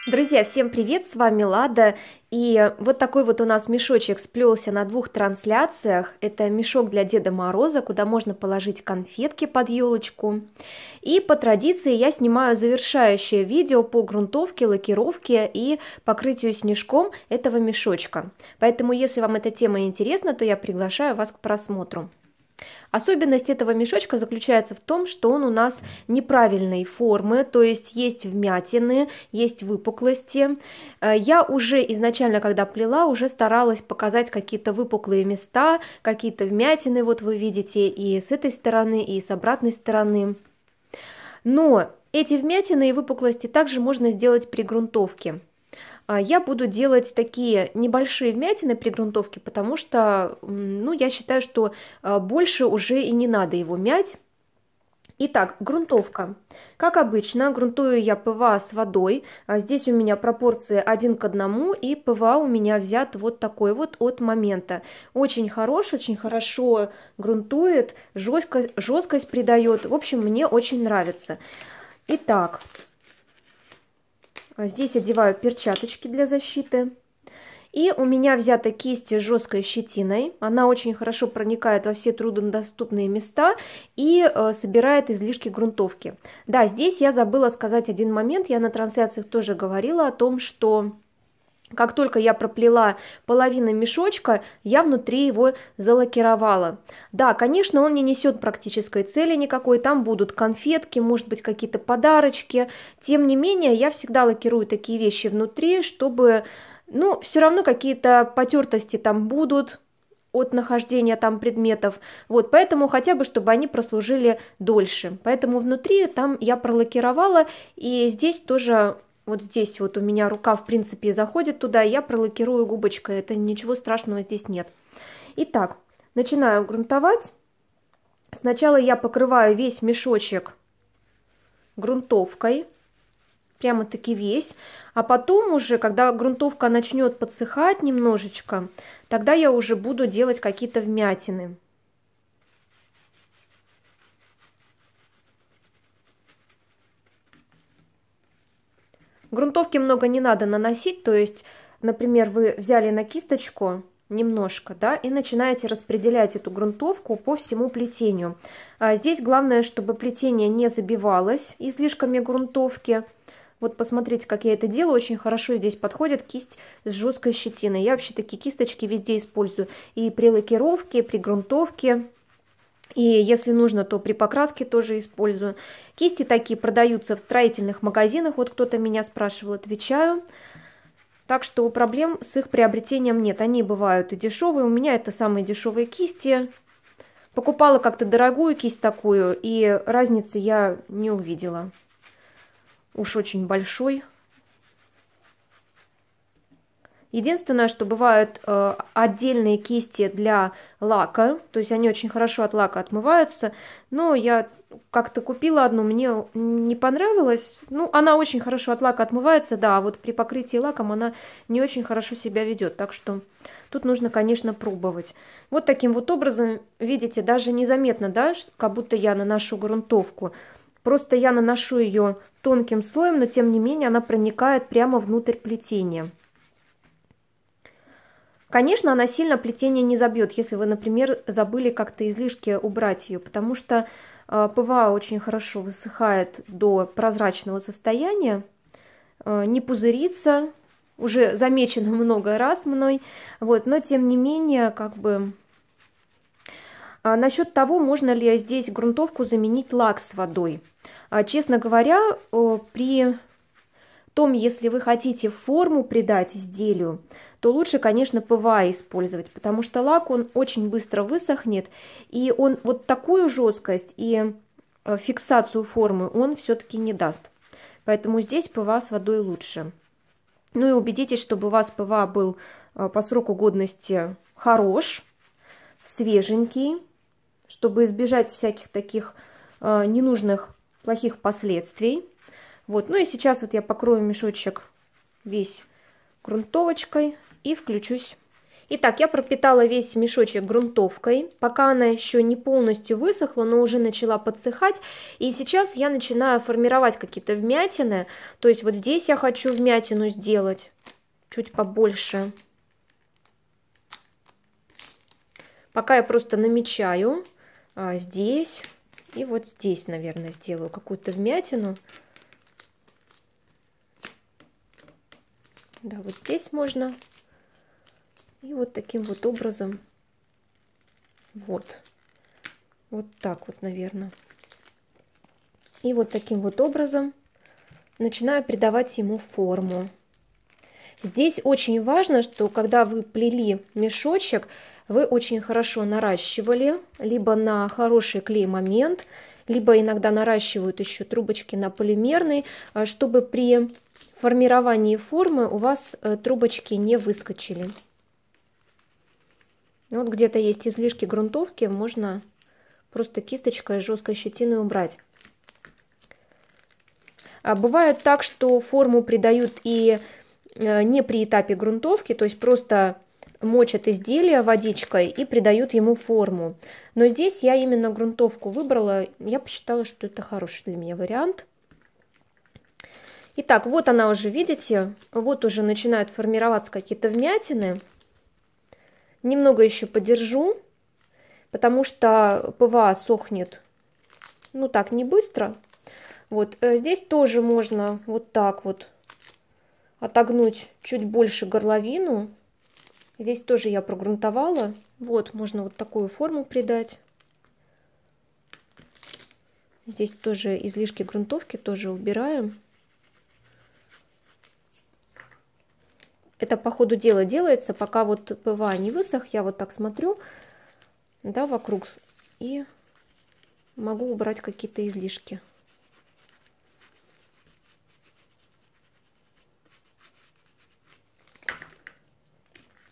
Друзья, всем привет, с вами Лада, и вот такой вот у нас мешочек сплелся на двух трансляциях. Это мешок для Деда Мороза, куда можно положить конфетки под елочку. И по традиции я снимаю завершающее видео по грунтовке, лакировке и покрытию снежком этого мешочка. Поэтому, если вам эта тема интересна, то я приглашаю вас к просмотру. Особенность этого мешочка заключается в том, что он у нас неправильной формы, то есть есть вмятины, есть выпуклости. Я уже изначально, когда плела, уже старалась показать какие-то выпуклые места, какие-то вмятины, вот вы видите и с этой стороны, и с обратной стороны. Но эти вмятины и выпуклости также можно сделать при грунтовке. Я буду делать такие небольшие вмятины при грунтовке, потому что, я считаю, что больше уже и не надо его мять. Итак, грунтовка. Как обычно, грунтую я ПВА с водой. Здесь у меня пропорции 1 к 1, и ПВА у меня взят вот такой вот от Момента. Очень хорош, очень хорошо грунтует, жесткость придает. В общем, мне очень нравится. Итак, здесь одеваю перчаточки для защиты. И у меня взята кисть с жесткой щетиной. Она очень хорошо проникает во все труднодоступные места и собирает излишки грунтовки. Да, здесь я забыла сказать один момент. Я на трансляциях тоже говорила о том, что как только я проплела половину мешочка, я внутри его залакировала. Да, конечно, он не несет практической цели никакой, там будут конфетки, может быть, какие-то подарочки. Тем не менее, я всегда лакирую такие вещи внутри, чтобы, все равно какие-то потертости там будут от нахождения там предметов. Вот, поэтому хотя бы, чтобы они прослужили дольше. Поэтому внутри там я пролакировала, и здесь тоже... Вот здесь вот у меня рука, в принципе, заходит туда, я пролакирую губочкой, это ничего страшного здесь нет. Итак, начинаю грунтовать. Сначала я покрываю весь мешочек грунтовкой, прямо-таки весь, а потом уже, когда грунтовка начнет подсыхать немножечко, тогда я уже буду делать какие-то вмятины. Грунтовки много не надо наносить, то есть, например, вы взяли на кисточку немножко, да, и начинаете распределять эту грунтовку по всему плетению. Здесь главное, чтобы плетение не забивалось излишками грунтовки. Вот посмотрите, как я это делаю, очень хорошо здесь подходит кисть с жесткой щетиной. Я вообще такие кисточки везде использую, и при лакировке, и при грунтовке. И если нужно, то при покраске тоже использую. Кисти такие продаются в строительных магазинах. Вот кто-то меня спрашивал, отвечаю. Так что проблем с их приобретением нет. Они бывают и дешевые. У меня это самые дешевые кисти. Покупала как-то дорогую кисть такую, и разницы я не увидела. Уж очень большой. Единственное, что бывают отдельные кисти для лака, то есть они очень хорошо от лака отмываются, но я как-то купила одну, мне не понравилось. Она очень хорошо от лака отмывается, да, а вот при покрытии лаком она не очень хорошо себя ведет, так что тут нужно, конечно, пробовать. Вот таким вот образом, видите, даже незаметно, да, как будто я наношу грунтовку. Просто я наношу ее тонким слоем, но тем не менее она проникает прямо внутрь плетения. Конечно, она сильно плетение не забьет, если вы, например, забыли как-то излишки убрать ее, потому что ПВА очень хорошо высыхает до прозрачного состояния, не пузырится, уже замечено много раз мной, вот, но тем не менее, как бы... Насчет того, можно ли здесь грунтовку заменить лак с водой. Честно говоря, при том, если вы хотите форму придать изделию, то лучше, конечно, ПВА использовать, потому что лак, он очень быстро высохнет, и он вот такую жесткость и фиксацию формы он все-таки не даст. Поэтому здесь ПВА с водой лучше. Ну и убедитесь, чтобы у вас ПВА был по сроку годности хорош, свеженький, чтобы избежать всяких таких ненужных плохих последствий. Вот. Ну и сейчас вот я покрою мешочек весь грунтовочкой и включусь. Итак, я пропитала весь мешочек грунтовкой, пока она еще не полностью высохла, но уже начала подсыхать. И сейчас я начинаю формировать какие-то вмятины. То есть вот здесь я хочу вмятину сделать чуть побольше. Пока я просто намечаю здесь и вот здесь, наверное, сделаю какую-то вмятину. Да, вот здесь можно. И вот таким вот образом, вот так вот, наверное. И вот таким вот образом начинаю придавать ему форму. Здесь очень важно, что когда вы плели мешочек, вы очень хорошо наращивали, либо на хороший клей-момент, либо иногда наращивают еще трубочки на полимерный, чтобы при формировании формы у вас трубочки не выскочили. Вот где-то есть излишки грунтовки, можно просто кисточкой с жесткой щетиной убрать. Бывает так, что форму придают и не при этапе грунтовки, то есть просто мочат изделие водичкой и придают ему форму. Но здесь я именно грунтовку выбрала, я посчитала, что это хороший для меня вариант. Итак, вот она уже, видите, вот уже начинают формироваться какие-то вмятины. Немного еще подержу, потому что ПВА сохнет, ну так, не быстро. Вот здесь тоже можно вот так вот отогнуть чуть больше горловину. Здесь тоже я прогрунтовала. Вот, можно вот такую форму придать. Здесь тоже излишки грунтовки тоже убираем. Это по ходу дела делается, пока вот ПВА не высох, я вот так смотрю, да, вокруг, и могу убрать какие-то излишки.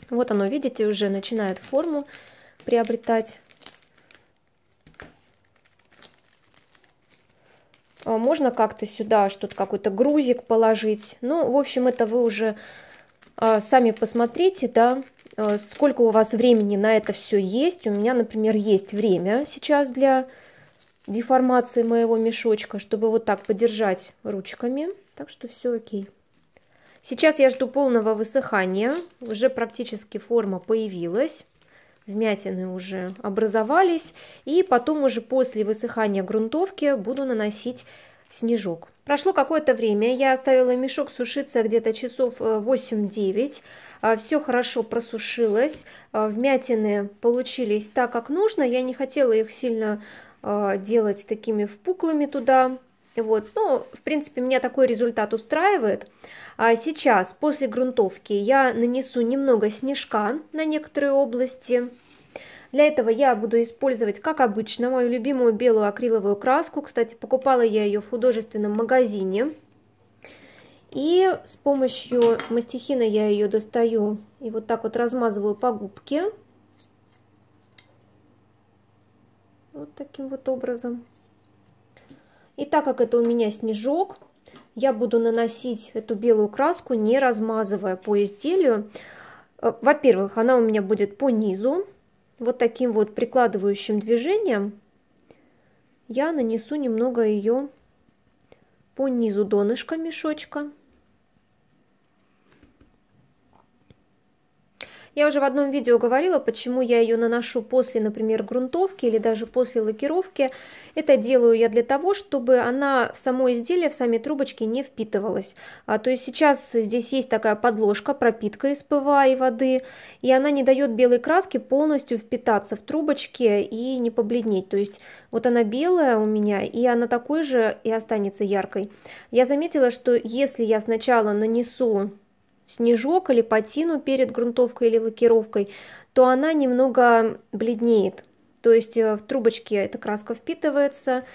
Вот оно, видите, уже начинает форму приобретать. Можно как-то сюда что-то, какой-то грузик положить. Ну, в общем, это вы уже сами посмотрите, да, сколько у вас времени на это все есть. У меня, например, есть время сейчас для деформации моего мешочка, чтобы вот так подержать ручками. Так что все окей. Сейчас я жду полного высыхания. Уже практически форма появилась. Вмятины уже образовались. И потом уже после высыхания грунтовки буду наносить снежок. Прошло какое-то время, я оставила мешок сушиться где-то часов 8-9. Все хорошо просушилось. Вмятины получились так, как нужно. Я не хотела их сильно делать такими впуклыми туда. Вот, ну, в принципе, меня такой результат устраивает. А сейчас, после грунтовки, я нанесу немного снежка на некоторые области. Для этого я буду использовать, как обычно, мою любимую белую акриловую краску. Кстати, покупала я ее в художественном магазине. И с помощью мастихина я ее достаю и вот так вот размазываю по губке. Вот таким вот образом. И так как это у меня снежок, я буду наносить эту белую краску, не размазывая по изделию. Во-первых, она у меня будет по низу. Вот таким вот прикладывающим движением я нанесу немного ее по низу донышка мешочка. Я уже в одном видео говорила, почему я ее наношу после, например, грунтовки или даже после лакировки. Это делаю я для того, чтобы она в само изделие, в сами трубочки не впитывалась. То есть сейчас здесь есть такая подложка, пропитка из ПВА и воды, и она не дает белой краске полностью впитаться в трубочки и не побледнеть. То есть вот она белая у меня, и она такой же и останется яркой. Я заметила, что если я сначала нанесу снежок или патину перед грунтовкой или лакировкой, то она немного бледнеет. То есть в трубочке эта краска впитывается,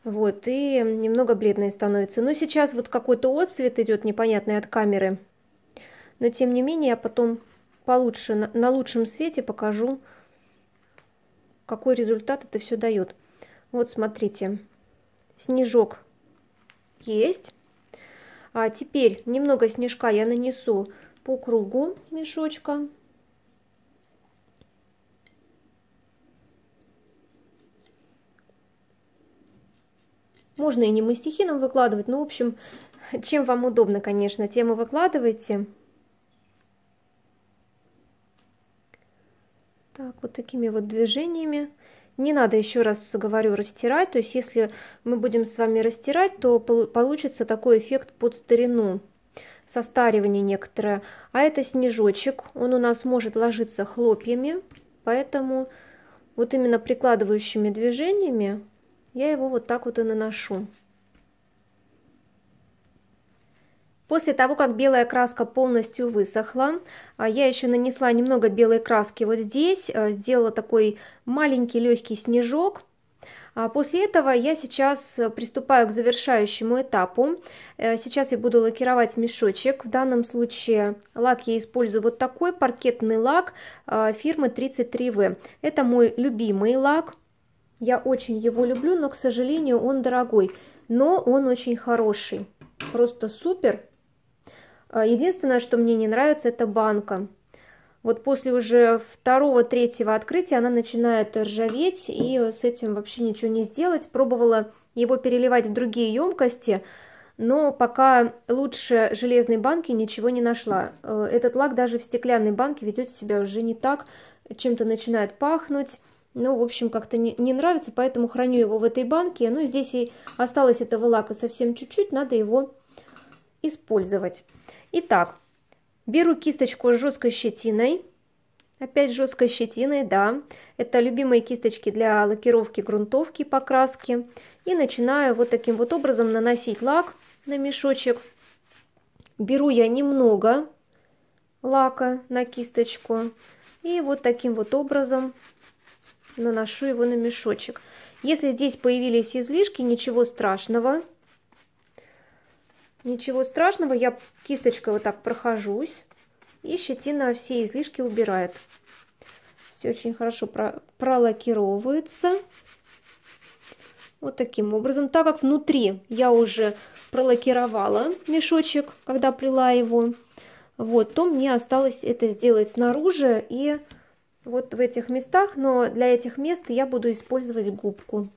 вот, и немного бледной становится. Но сейчас вот какой-то отцвет идет непонятный от камеры. Но тем не менее я потом получше, на лучшем свете покажу, какой результат это все дает. Вот смотрите, снежок есть. А теперь немного снежка я нанесу по кругу мешочка. Можно и не мастихином выкладывать, но, в общем, чем вам удобно, конечно, тем и выкладывайте. Так, вот такими вот движениями. Не надо, еще раз говорю, растирать. То есть, если мы будем с вами растирать, то получится такой эффект под старину, состаривание некоторое. А это снежочек, он у нас может ложиться хлопьями, поэтому вот именно прикладывающими движениями я его вот так вот и наношу. После того, как белая краска полностью высохла, я еще нанесла немного белой краски вот здесь, сделала такой маленький легкий снежок. После этого я сейчас приступаю к завершающему этапу. Сейчас я буду лакировать мешочек. В данном случае лак я использую вот такой паркетный лак фирмы 33W. Это мой любимый лак. Я очень его люблю, но, к сожалению, он дорогой. Но он очень хороший. Просто супер. Единственное, что мне не нравится, это банка. Вот после уже второго-третьего открытия она начинает ржаветь, и с этим вообще ничего не сделать. Пробовала его переливать в другие емкости, но пока лучше железной банки ничего не нашла. Этот лак даже в стеклянной банке ведет себя уже не так, чем-то начинает пахнуть. Ну, в общем, как-то не нравится, поэтому храню его в этой банке. Ну, здесь и осталось этого лака совсем чуть-чуть, надо его использовать. Итак, беру кисточку с жесткой щетиной, опять жесткой щетиной, да, это любимые кисточки для лакировки грунтовки, покраски, и начинаю вот таким вот образом наносить лак на мешочек. Беру я немного лака на кисточку и вот таким вот образом наношу его на мешочек. Если здесь появились излишки, ничего страшного. Ничего страшного, я кисточкой вот так прохожусь, и щетина все излишки убирает. Все очень хорошо пролакировывается. Вот таким образом. Так как внутри я уже пролакировала мешочек, когда плела его, вот, то мне осталось это сделать снаружи и вот в этих местах. Но для этих мест я буду использовать губку.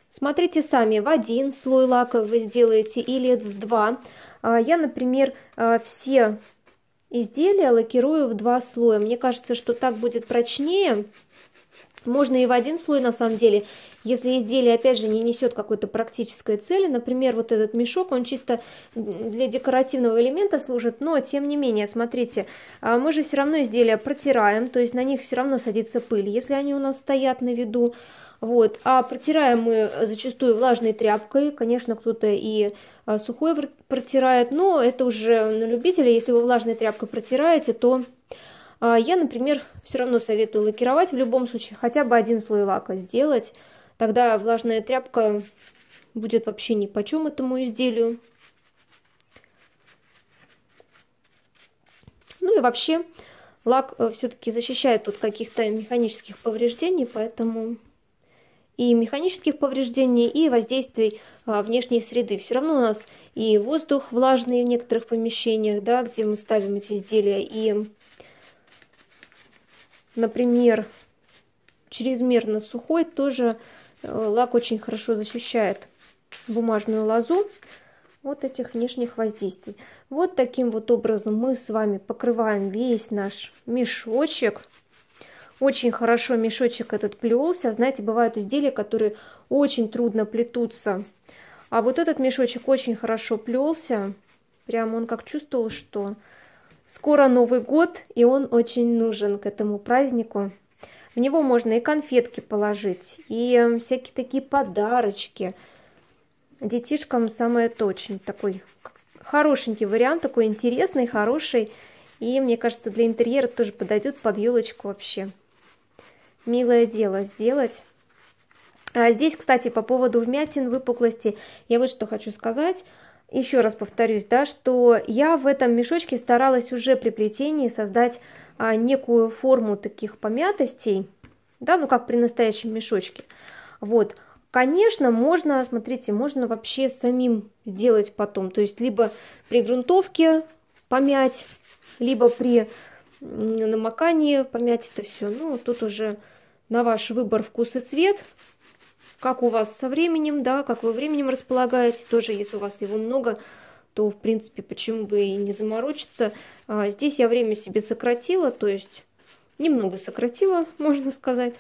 Смотрите сами, в один слой лака вы сделаете или в два. Я, например, все изделия лакирую в два слоя. Мне кажется, что так будет прочнее. Можно и в один слой, на самом деле, если изделие, опять же, не несет какой-то практической цели. Например, вот этот мешок, он чисто для декоративного элемента служит, но тем не менее, смотрите, мы же все равно изделия протираем, то есть на них все равно садится пыль, если они у нас стоят на виду. Вот. А протираем мы зачастую влажной тряпкой, конечно, кто-то и сухой протирает, но это уже на любителя. Если вы влажной тряпкой протираете, то я, например, все равно советую лакировать в любом случае, хотя бы один слой лака сделать, тогда влажная тряпка будет вообще ни по чем этому изделию. Ну и вообще лак все-таки защищает от каких-то механических повреждений, поэтому и механических повреждений, и воздействий внешней среды. Все равно у нас и воздух влажный в некоторых помещениях, да, где мы ставим эти изделия, и, например, чрезмерно сухой тоже лак очень хорошо защищает бумажную лозу от этих внешних воздействий. Вот таким вот образом мы с вами покрываем весь наш мешочек. Очень хорошо мешочек этот плелся. Знаете, бывают изделия, которые очень трудно плетутся. А вот этот мешочек очень хорошо плелся. Прям он как чувствовал, что скоро Новый год, и он очень нужен к этому празднику. В него можно и конфетки положить, и всякие такие подарочки. Детишкам самое то, очень такой хорошенький вариант, такой интересный, хороший. И мне кажется, для интерьера тоже подойдет под елочку вообще. Милое дело сделать. А здесь, кстати, по поводу вмятин, выпуклости, я вот что хочу сказать. Еще раз повторюсь, да, что я в этом мешочке старалась уже при плетении создать некую форму таких помятостей, да, ну как при настоящем мешочке. Вот. Конечно, можно, смотрите, можно вообще самим сделать потом. То есть либо при грунтовке помять, либо при намокании помять это все. Ну, тут уже на ваш выбор, вкус и цвет. Как у вас со временем, да, как вы временем располагаете. Тоже, если у вас его много, то, в принципе, почему бы и не заморочиться. Здесь я время себе сократила, то есть немного сократила, можно сказать.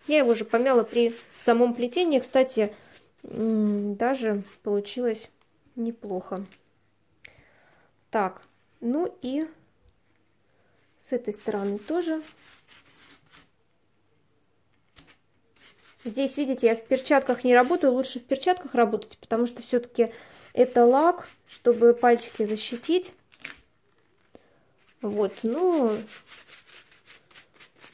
Я его уже помяла при самом плетении. Кстати, даже получилось неплохо. Так, ну и с этой стороны тоже. Здесь, видите, я в перчатках не работаю. Лучше в перчатках работать, потому что все-таки это лак, чтобы пальчики защитить. Вот, но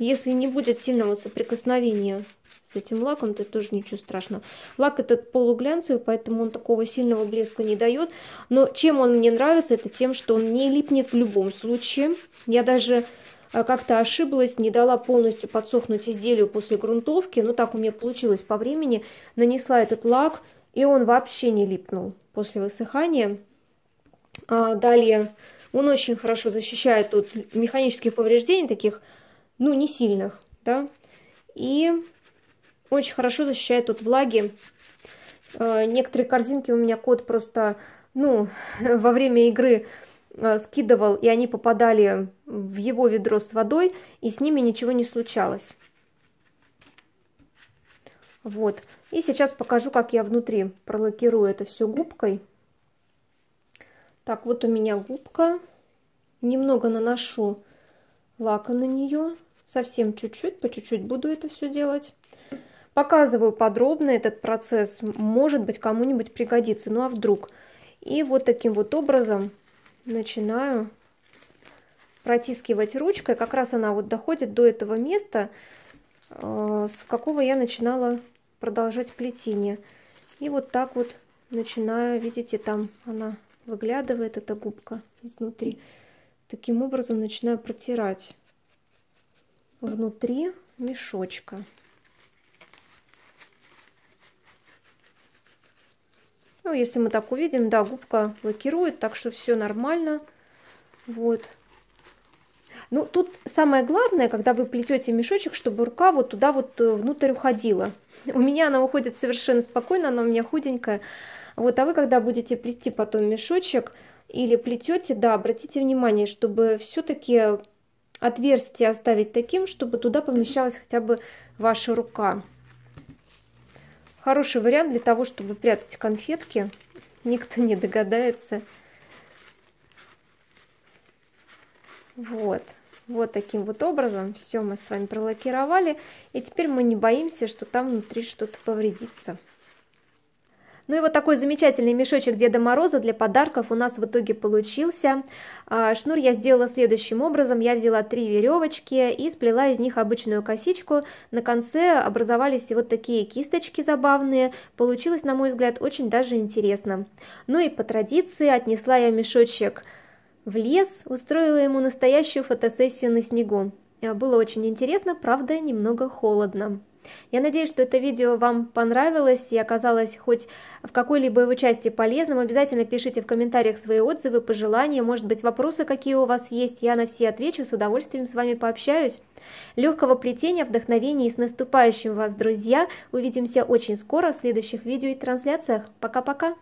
если не будет сильного соприкосновения с этим лаком, то тоже ничего страшного. Лак этот полуглянцевый, поэтому он такого сильного блеска не дает. Но чем он мне нравится, это тем, что он не липнет в любом случае. Я даже как-то ошиблась, не дала полностью подсохнуть изделию после грунтовки. Ну так у меня получилось по времени. Нанесла этот лак, и он вообще не липнул после высыхания. Далее он очень хорошо защищает от механических повреждений, таких, ну, не сильных, да. И очень хорошо защищает от влаги. Некоторые корзинки у меня кот просто, ну, во время игры скидывал, и они попадали в его ведро с водой, и с ними ничего не случалось. Вот. И сейчас покажу, как я внутри пролакирую это все губкой. Так, вот у меня губка. Немного наношу лака на нее. Совсем чуть-чуть, по чуть-чуть буду это все делать. Показываю подробно этот процесс. Может быть, кому-нибудь пригодится. Ну а вдруг? И вот таким вот образом начинаю протискивать ручкой. Как раз она вот доходит до этого места, с какого я начинала продолжать плетение. И вот так вот начинаю, видите, там она выглядывает, эта губка изнутри. Таким образом начинаю протирать внутри мешочка. Ну, если мы так увидим, да, губка лакирует, так что все нормально. Вот. Ну, тут самое главное, когда вы плетете мешочек, чтобы рука вот туда вот внутрь уходила. У меня она уходит совершенно спокойно, она у меня худенькая. Вот, а вы, когда будете плести потом мешочек или плетете, да, обратите внимание, чтобы все-таки отверстие оставить таким, чтобы туда помещалась хотя бы ваша рука. Хороший вариант для того, чтобы прятать конфетки. Никто не догадается. Вот. Вот таким вот образом все мы с вами пролакировали. И теперь мы не боимся, что там внутри что-то повредится. Ну и вот такой замечательный мешочек Деда Мороза для подарков у нас в итоге получился. Шнур я сделала следующим образом. Я взяла 3 веревочки и сплела из них обычную косичку. На конце образовались вот такие кисточки забавные. Получилось, на мой взгляд, очень даже интересно. Ну и по традиции отнесла я мешочек в лес, устроила ему настоящую фотосессию на снегу. Было очень интересно, правда, немного холодно. Я надеюсь, что это видео вам понравилось и оказалось хоть в какой-либо его части полезным. Обязательно пишите в комментариях свои отзывы, пожелания, может быть, вопросы какие у вас есть. Я на все отвечу, с удовольствием с вами пообщаюсь. Легкого плетения, вдохновения и с наступающим вас, друзья! Увидимся очень скоро в следующих видео и трансляциях. Пока-пока!